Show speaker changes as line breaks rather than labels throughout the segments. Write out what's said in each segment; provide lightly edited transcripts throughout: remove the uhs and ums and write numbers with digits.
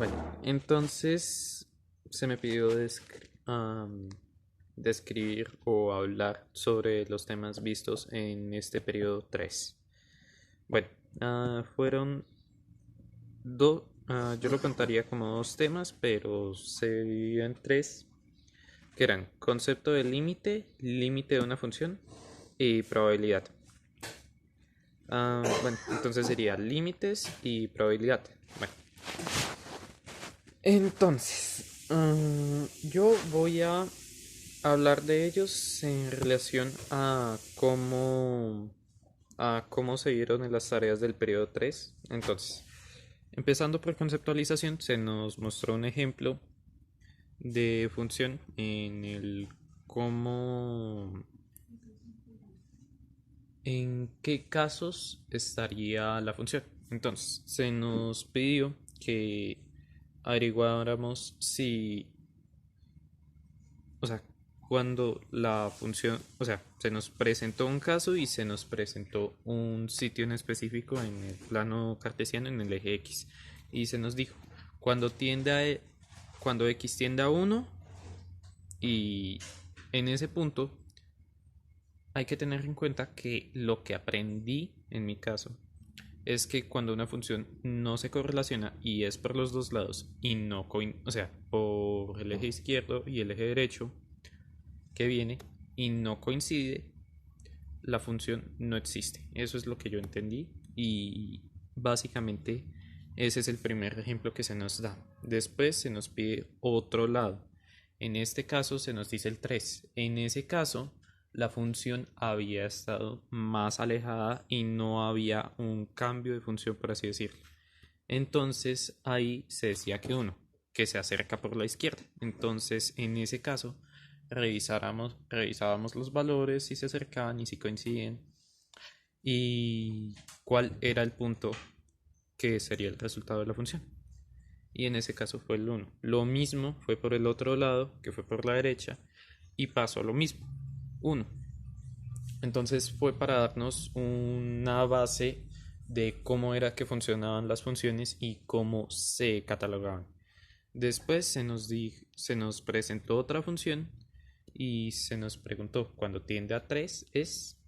Vale, entonces se me pidió describir o hablar sobre los temas vistos en este periodo 3. Bueno, fueron dos, yo lo contaría como dos temas, pero se dividió en tres, que eran concepto de límite, límite de una función y probabilidad. Bueno, entonces sería límites y probabilidad. Bueno, entonces, yo voy a hablar de ellos en relación a cómo se dieron en las tareas del periodo 3. Entonces, empezando por conceptualización, se nos mostró un ejemplo de función en el cómo, en qué casos estaría la función. Entonces, se nos pidió que averiguáramos si, o sea, cuando la función, o sea, se nos presentó un caso y se nos presentó un sitio en específico en el plano cartesiano en el eje X. Y se nos dijo, cuando cuando X tiende a 1 y en ese punto hay que tener en cuenta que lo que aprendí en mi caso es que cuando una función no se correlaciona y es por los dos lados y no o sea, por el eje izquierdo y el eje derecho que viene y no coincide, la función no existe. Eso es lo que yo entendí y básicamente ese es el primer ejemplo que se nos da. Después se nos pide otro lado. En este caso se nos dice el 3. En ese caso la función había estado más alejada y no había un cambio de función, por así decirlo. Entonces ahí se decía que uno, que se acerca por la izquierda. Entonces en ese caso revisábamos los valores si se acercaban y si coincidían y cuál era el punto que sería el resultado de la función. Y en ese caso fue el 1. Lo mismo fue por el otro lado, que fue por la derecha, y pasó lo mismo, 1. Entonces fue para darnos una base de cómo era que funcionaban las funciones y cómo se catalogaban. Después se nos presentó otra función y se nos preguntó, cuando tiende a 3 es...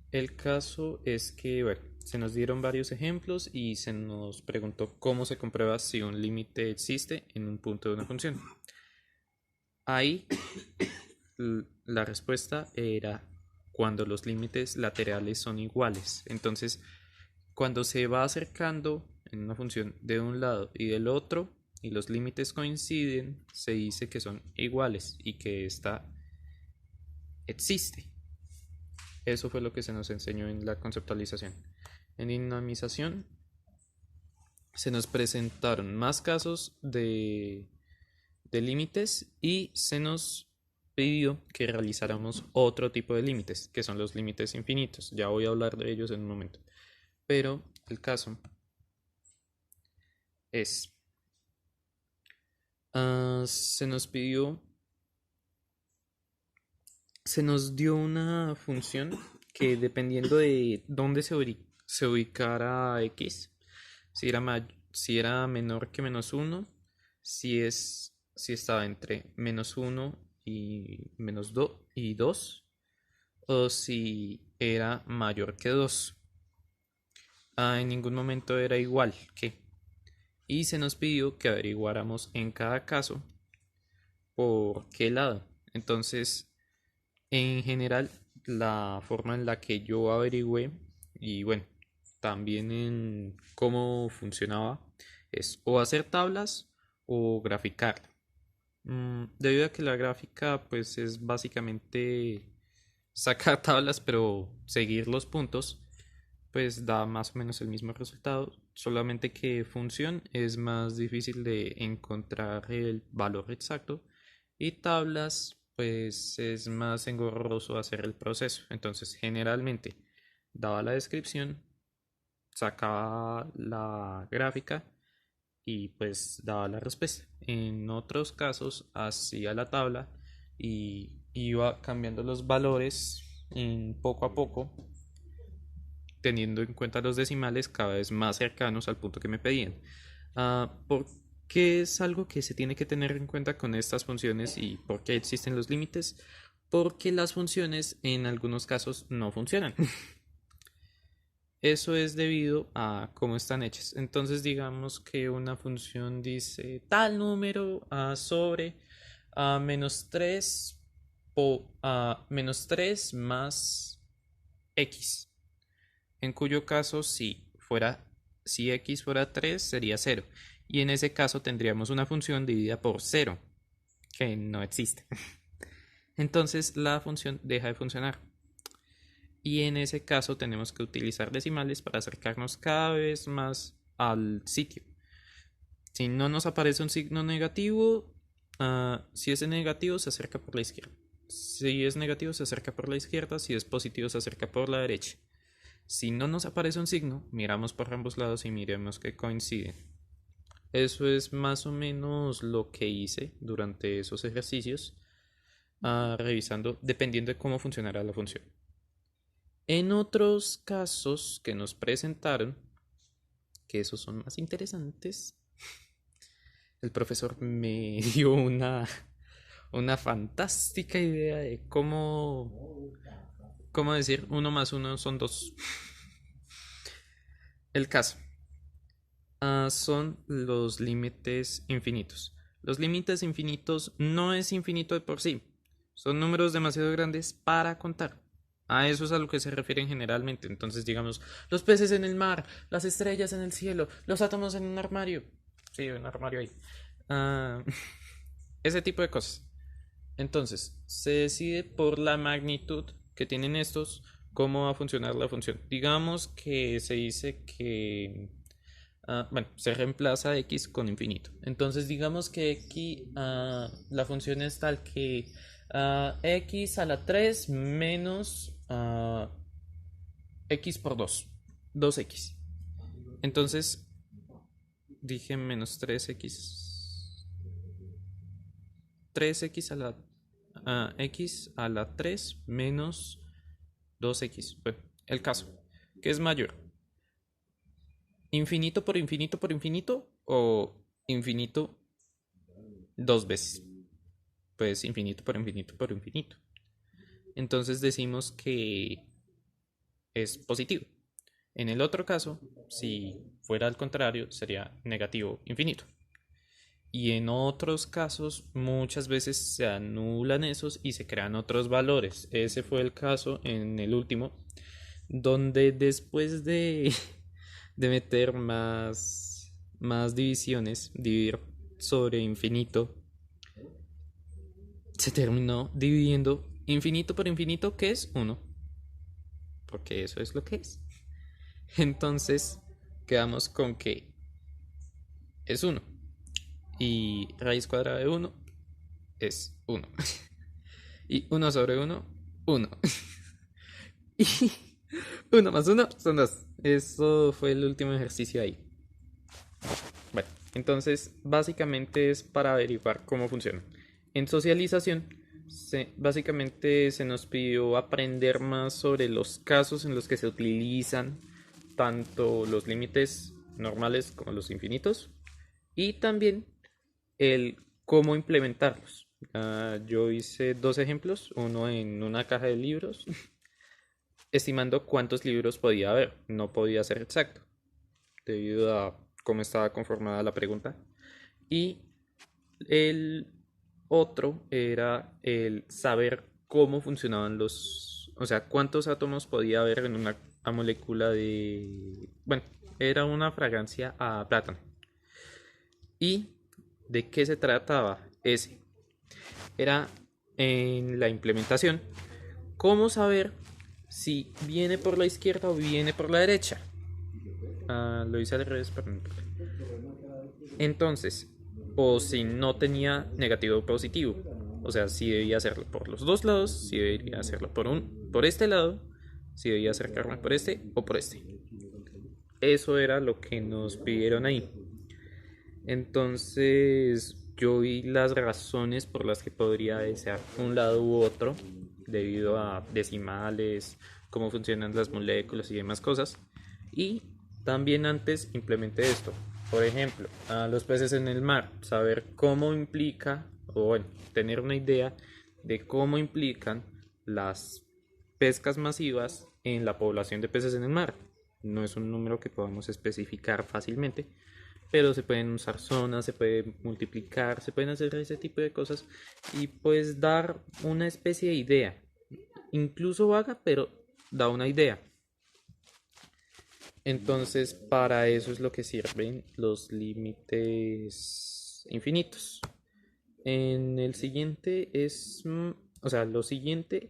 El caso es que, bueno, se nos dieron varios ejemplos y se nos preguntó cómo se comprueba si un límite existe en un punto de una función. Ahí la respuesta era cuando los límites laterales son iguales. Entonces, cuando se va acercando en una función de un lado y del otro y los límites coinciden, se dice que son iguales y que esta existe. Eso fue lo que se nos enseñó en la conceptualización. En dinamización se nos presentaron más casos de límites y se nos pidió que realizáramos otro tipo de límites, que son los límites infinitos. Ya voy a hablar de ellos en un momento. Pero el caso es, se nos pidió, se nos dio una función que dependiendo de dónde se ubicara X, si era menor que -1, si estaba entre -1 y -2, o si era mayor que 2. En ningún momento era igual que. Y se nos pidió que averiguáramos en cada caso por qué lado. Entonces, en general, la forma en la que yo averigüé y bueno, también en cómo funcionaba es o hacer tablas o graficar. Debido a que la gráfica pues es básicamente sacar tablas pero seguir los puntos, pues da más o menos el mismo resultado, solamente que función es más difícil de encontrar el valor exacto y tablas pues es más engorroso hacer el proceso. Entonces generalmente daba la descripción, sacaba la gráfica y pues daba la respuesta. En otros casos hacía la tabla y iba cambiando los valores en poco a poco, teniendo en cuenta los decimales cada vez más cercanos al punto que me pedían. ¿Por ¿Qué es algo que se tiene que tener en cuenta con estas funciones y por qué existen los límites? Porque las funciones en algunos casos no funcionan. Eso es debido a cómo están hechas. Entonces digamos que una función dice tal número sobre menos 3 menos 3 más x. En cuyo caso si x fuera 3 sería 0. Y en ese caso tendríamos una función dividida por 0, que no existe. Entonces la función deja de funcionar. Y en ese caso tenemos que utilizar decimales para acercarnos cada vez más al sitio. Si no nos aparece un signo negativo, si es negativo se acerca por la izquierda. Si es negativo se acerca por la izquierda, si es positivo se acerca por la derecha. Si no nos aparece un signo, miramos por ambos lados y miremos que coinciden. Eso es más o menos lo que hice durante esos ejercicios, revisando dependiendo de cómo funcionará la función. En otros casos que nos presentaron, que esos son más interesantes, el profesor me dio una fantástica idea de cómo decir 1 más 1 son 2. El caso son los límites infinitos. Los límites infinitos no es infinito de por sí, son números demasiado grandes para contar. A eso es a lo que se refieren generalmente. Entonces, digamos, los peces en el mar, las estrellas en el cielo, los átomos en un armario. Sí, un armario ahí. Ese tipo de cosas. Entonces, se decide por la magnitud que tienen estos cómo va a funcionar la función. Digamos que se dice que se reemplaza x con infinito. Entonces digamos que x, la función es tal que x a la 3 menos x por 2, 2x. Entonces dije menos 3x a la x a la 3 menos 2x. Bueno, el caso, ¿qué es mayor? ¿Infinito por infinito por infinito o infinito 2 veces? Pues infinito por infinito por infinito. Entonces decimos que es positivo. En el otro caso, si fuera al contrario, sería negativo infinito. Y en otros casos, muchas veces se anulan esos y se crean otros valores. Ese fue el caso en el último, donde después de meter más divisiones, dividir sobre infinito, se terminó dividiendo infinito por infinito, que es 1, porque eso es lo que es. Entonces quedamos con que es 1 y raíz cuadrada de 1 es 1 y 1 sobre 1, 1 y 1 más 1 son 2. Eso fue el último ejercicio ahí. Bueno, entonces básicamente es para averiguar cómo funciona. En socialización, básicamente se nos pidió aprender más sobre los casos en los que se utilizan tanto los límites normales como los infinitos y también el cómo implementarlos. Yo hice 2 ejemplos, uno en una caja de libros, estimando cuántos libros podía haber. No podía ser exacto, debido a cómo estaba conformada la pregunta. Y el otro era el saber cómo funcionaban o sea, cuántos átomos podía haber en una molécula de... Bueno, era una fragancia a plátano. ¿Y de qué se trataba ese? Era en la implementación, cómo saber si viene por la izquierda o viene por la derecha. Lo hice al revés, pero no importa. Entonces, o si no tenía negativo o positivo. O sea, si debía hacerlo por los dos lados, si debía hacerlo por este lado, si debía acercarme por este o por este. Eso era lo que nos pidieron ahí. Entonces, yo vi las razones por las que podría desear un lado u otro, debido a decimales, cómo funcionan las moléculas y demás cosas. Y también antes implementé esto. Por ejemplo, a los peces en el mar, saber cómo implica, o bueno, tener una idea de cómo implican las pescas masivas en la población de peces en el mar. No es un número que podamos especificar fácilmente, pero se pueden usar zonas, se puede multiplicar, se pueden hacer ese tipo de cosas y pues dar una especie de idea, incluso vaga, pero da una idea. Entonces, para eso es lo que sirven los límites infinitos. En el siguiente es, o sea, lo siguiente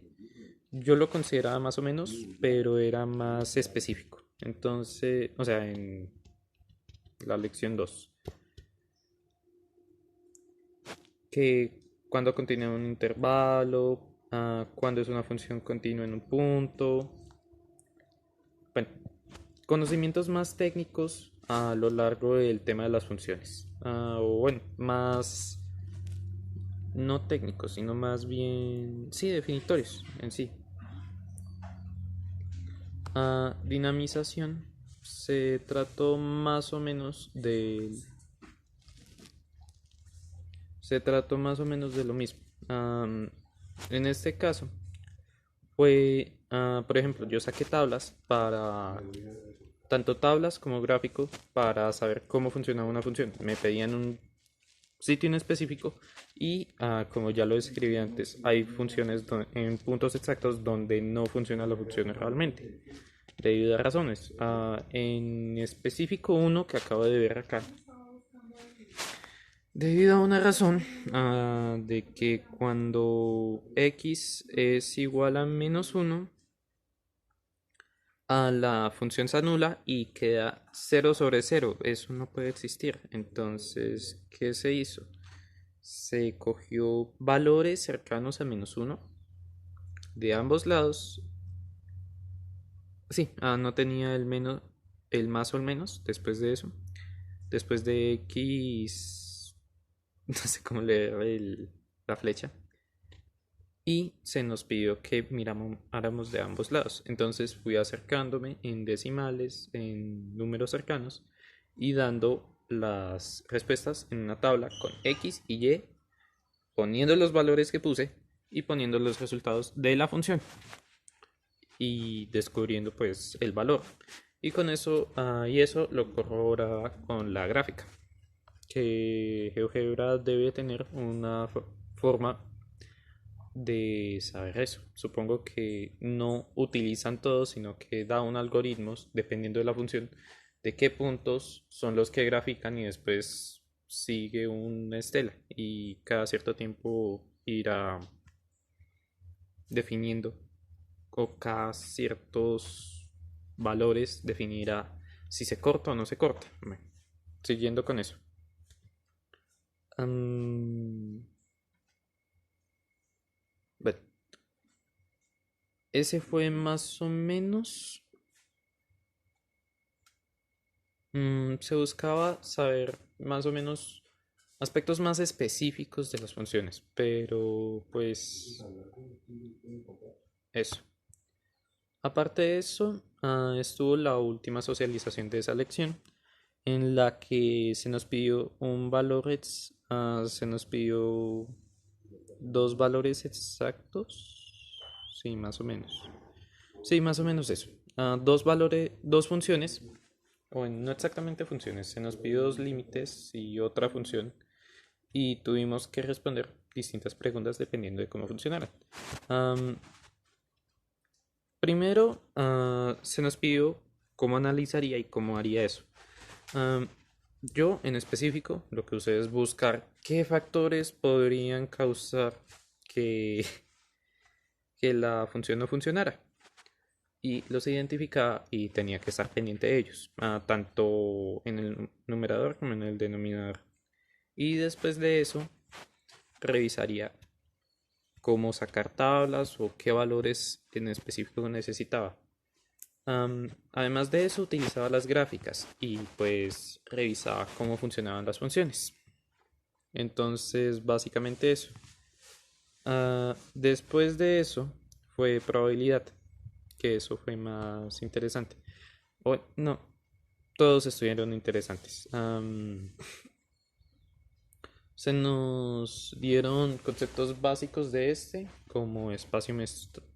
yo lo consideraba más o menos, pero era más específico. Entonces, o sea, en la lección 2 que cuando continúa un intervalo, cuando es una función continua en un punto. Bueno, conocimientos más técnicos a lo largo del tema de las funciones. O bueno, más no técnicos, sino más bien, sí, definitorios en sí. Dinamización se trató más o menos de lo mismo. En este caso fue, por ejemplo, yo saqué tablas para tanto tablas como gráfico para saber cómo funcionaba una función. Me pedían un sitio en específico y como ya lo describí antes, hay funciones en puntos exactos donde no funciona la función realmente, debido a razones. En específico uno que acabo de ver acá, debido a una razón de que cuando x es igual a -1, la función se anula y queda 0/0. Eso no puede existir. Entonces, ¿qué se hizo? Se cogió valores cercanos a -1 de ambos lados. Sí, no tenía el más o el menos después de eso. Después de X, no sé cómo leer la flecha. Y se nos pidió que miráramos de ambos lados. Entonces fui acercándome en decimales, en números cercanos y dando las respuestas en una tabla con X y Y, poniendo los valores que puse y poniendo los resultados de la función y descubriendo pues el valor. Y con eso, y eso lo corroboraba con la gráfica, que GeoGebra debe tener una forma de saber eso. Supongo que no utilizan todos, sino que da un algoritmo dependiendo de la función de qué puntos son los que grafican y después sigue una estela y cada cierto tiempo irá definiendo o cada ciertos valores definirá si se corta o no se corta. Bueno, siguiendo con eso. Bueno, ese fue más o menos. Se buscaba saber más o menos aspectos más específicos de las funciones, pero pues eso. Aparte de eso, estuvo la última socialización de esa lección en la que se nos pidió un valor, se nos pidió dos valores exactos, sí, más o menos. Sí, más o menos eso. Dos valores, dos funciones, o no exactamente funciones, se nos pidió dos límites y otra función y tuvimos que responder distintas preguntas dependiendo de cómo funcionaran. Primero, se nos pidió cómo analizaría y cómo haría eso. Yo, en específico, lo que usé es buscar qué factores podrían causar que, que la función no funcionara. Y los identificaba y tenía que estar pendiente de ellos, tanto en el numerador como en el denominador. Y después de eso, revisaría cómo sacar tablas o qué valores en específico necesitaba. Además de eso, utilizaba las gráficas y pues revisaba cómo funcionaban las funciones. Entonces, básicamente eso. Después de eso, fue probabilidad, que eso fue más interesante. O, no, todos estuvieron interesantes. Se nos dieron conceptos básicos de como espacio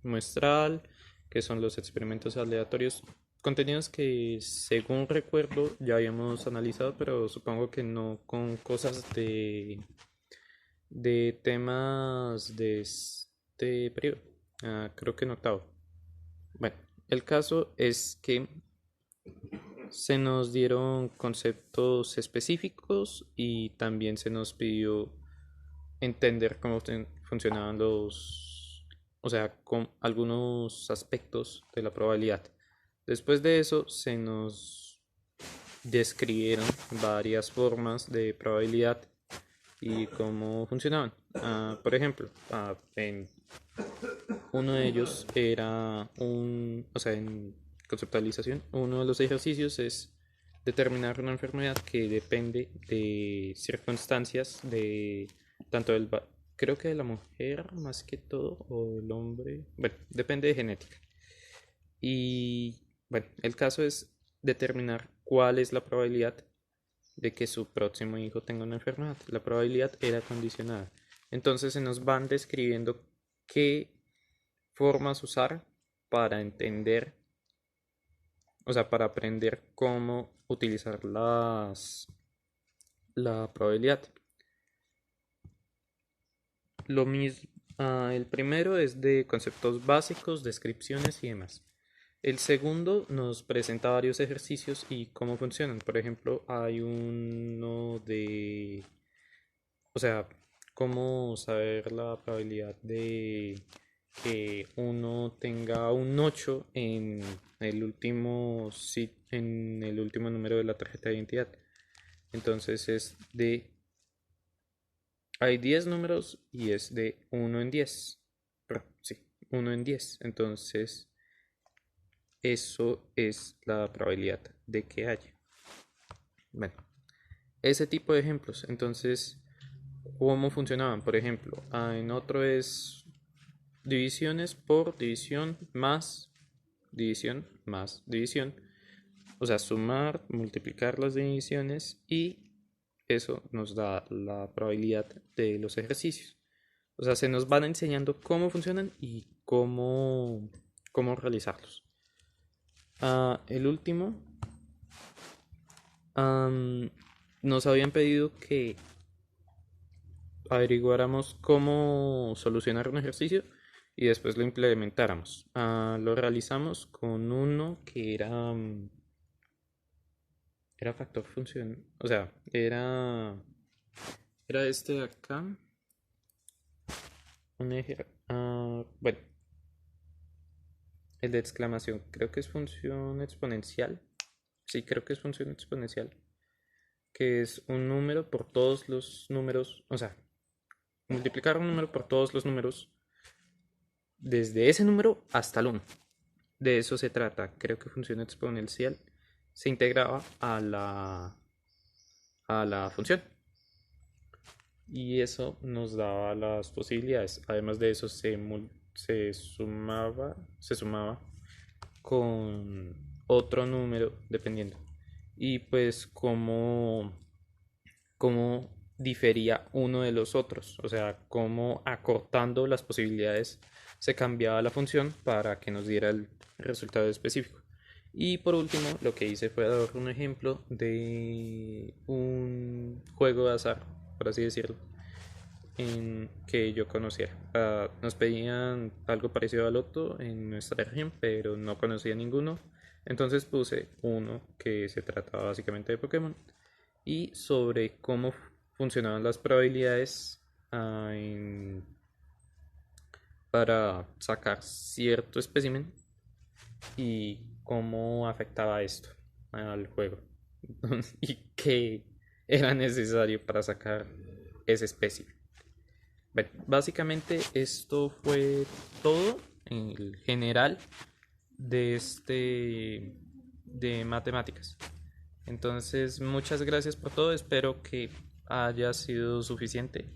muestral, que son los experimentos aleatorios, contenidos que según recuerdo ya habíamos analizado, pero supongo que no con cosas de temas de este periodo. Creo que en octavo. Bueno, el caso es que se nos dieron conceptos específicos y también se nos pidió entender cómo funcionaban o sea, con algunos aspectos de la probabilidad. Después de eso se nos describieron varias formas de probabilidad y cómo funcionaban. Por ejemplo, en uno de ellos era o sea, en conceptualización, uno de los ejercicios es determinar una enfermedad que depende de circunstancias de tanto creo que de la mujer más que todo, o del hombre, bueno, depende de genética. Y bueno, el caso es determinar cuál es la probabilidad de que su próximo hijo tenga una enfermedad. La probabilidad era condicionada. Entonces se nos van describiendo qué formas usar para entender, o sea, para aprender cómo utilizar la probabilidad. Lo mismo, el primero es de conceptos básicos, descripciones y demás. El segundo nos presenta varios ejercicios y cómo funcionan. Por ejemplo, hay uno o sea, cómo saber la probabilidad de que uno tenga un 8 en el último número de la tarjeta de identidad. Entonces hay 10 números y es de 1 en 10. Sí, 1 en 10. Entonces, eso es la probabilidad de que haya. Bueno, ese tipo de ejemplos. Entonces, ¿cómo funcionaban? Por ejemplo, en otro es divisiones por división más división. O sea, sumar, multiplicar las divisiones y eso nos da la probabilidad de los ejercicios. O sea, se nos van enseñando cómo funcionan y cómo realizarlos. El último, nos habían pedido que averiguáramos cómo solucionar un ejercicio y después lo implementáramos. Lo realizamos con uno que era factor función, o sea, era este de acá, bueno, el de exclamación, creo que es función exponencial, sí, creo que es función exponencial, que es un número por todos los números, o sea, multiplicar un número por todos los números desde ese número hasta el 1. De eso se trata, creo que función exponencial se integraba a la función y eso nos daba las posibilidades. Además de eso se sumaba con otro número dependiendo. Y pues cómo difería uno de los otros, o sea, cómo acortando las posibilidades se cambiaba la función para que nos diera el resultado específico. Y por último, lo que hice fue dar un ejemplo de un juego de azar, por así decirlo, en que yo conociera. Nos pedían algo parecido al loto en nuestra región, pero no conocía ninguno. Entonces puse uno que se trataba básicamente de Pokémon y sobre cómo funcionaban las probabilidades para sacar cierto espécimen y cómo afectaba esto al juego y qué era necesario para sacar ese espécimen. Bueno, básicamente esto fue todo en el general de matemáticas. Entonces, muchas gracias por todo. Espero que haya sido suficiente.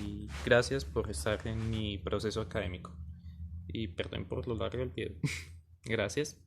Y gracias por estar en mi proceso académico. Y perdón por lo largo del video. Gracias.